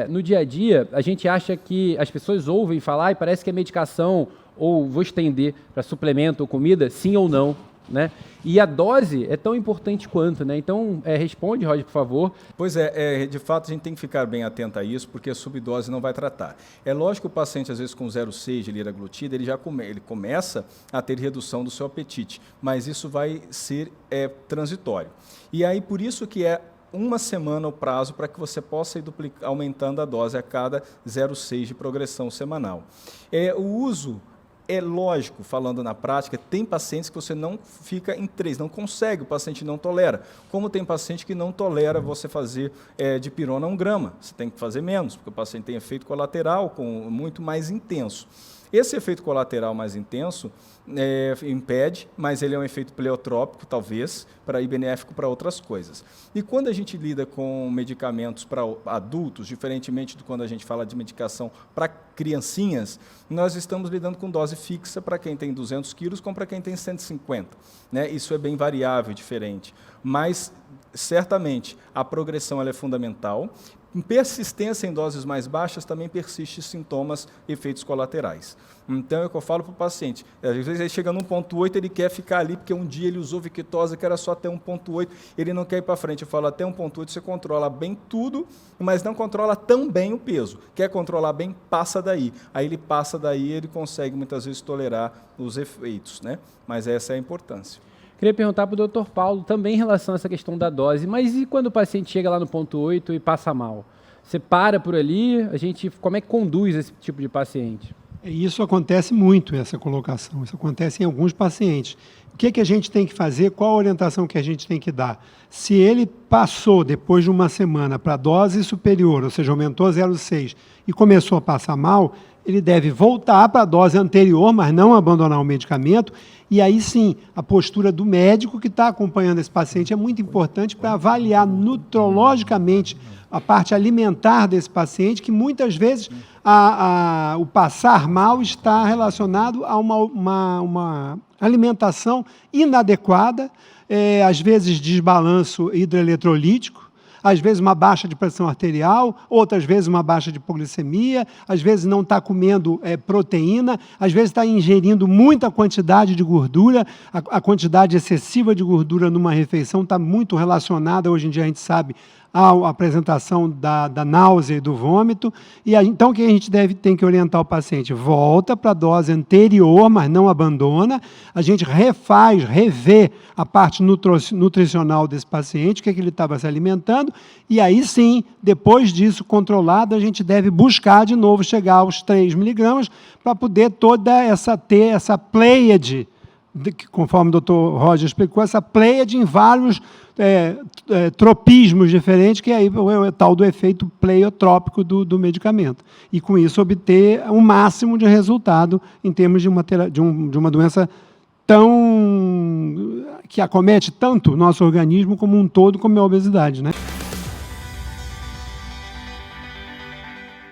No dia a dia, a gente acha que as pessoas ouvem falar e parece que é medicação, ou vou estender para suplemento ou comida, sim ou não, né? E a dose é tão importante quanto, né? Então, responde, Roger, por favor. Pois é, de fato a gente tem que ficar bem atento a isso, porque a subdose não vai tratar. É lógico que o paciente, às vezes, com 0,6 de liraglutida, ele começa a ter redução do seu apetite, mas isso vai ser transitório. E aí, por isso que é uma semana o prazo para que você possa ir aumentando a dose a cada 0,6 de progressão semanal. O uso... É lógico, falando na prática, tem pacientes que você não fica em 3, não consegue, o paciente não tolera. Como tem paciente que não tolera você fazer dipirona 1 grama, você tem que fazer menos, porque o paciente tem efeito colateral muito mais intenso. Esse efeito colateral mais intenso impede, mas ele é um efeito pleotrópico, talvez, para ir benéfico para outras coisas. E quando a gente lida com medicamentos para adultos, diferentemente de quando a gente fala de medicação para criancinhas, nós estamos lidando com dose fixa para quem tem 200 quilos, como para quem tem 150. Né? Isso é bem variável, diferente. Mas, certamente, a progressão ela é fundamental. Persistência em doses mais baixas também persiste sintomas, efeitos colaterais. Então, é o que eu falo para o paciente. Às vezes ele chega no 1,8, ele quer ficar ali, porque um dia ele usou Victoza, que era só até 1,8, ele não quer ir para frente. Eu falo, até 1,8 você controla bem tudo, mas não controla tão bem o peso. Quer controlar bem, passa daí. Aí ele passa daí, ele consegue muitas vezes tolerar os efeitos, né? Mas essa é a importância. Queria perguntar para o Dr. Paulo também em relação a essa questão da dose, mas e quando o paciente chega lá no 0,8 e passa mal? Você para por ali, como é que conduz esse tipo de paciente? Isso acontece muito, essa colocação, isso acontece em alguns pacientes. O que a gente tem que fazer, qual a orientação que a gente tem que dar? Se ele passou, depois de uma semana, para dose superior, ou seja, aumentou 0,6 e começou a passar mal, ele deve voltar para a dose anterior, mas não abandonar o medicamento. E aí sim, a postura do médico que está acompanhando esse paciente é muito importante para avaliar nutrologicamente a parte alimentar desse paciente, que muitas vezes o passar mal está relacionado a uma alimentação inadequada, às vezes desbalanço hidroeletrolítico, às vezes uma baixa de pressão arterial, outras vezes uma baixa de hipoglicemia, às vezes não está comendo proteína, às vezes está ingerindo muita quantidade de gordura, a quantidade excessiva de gordura numa refeição está muito relacionada, hoje em dia a gente sabe, à apresentação da náusea e do vômito. E então o que a gente tem que orientar o paciente? Volta para a dose anterior, mas não abandona. A gente revê a parte nutricional desse paciente, o que ele estava se alimentando, e aí sim, depois disso, controlado, a gente deve buscar de novo chegar aos 3 miligramas para poder ter essa pleiade, conforme o Dr. Roger explicou, essa pleiade em vários tropismos diferentes, que é aí o tal do efeito pleiotrópico do medicamento. E com isso obter o máximo de resultado em termos de uma doença que acomete tanto o nosso organismo como um todo, como é a obesidade, né?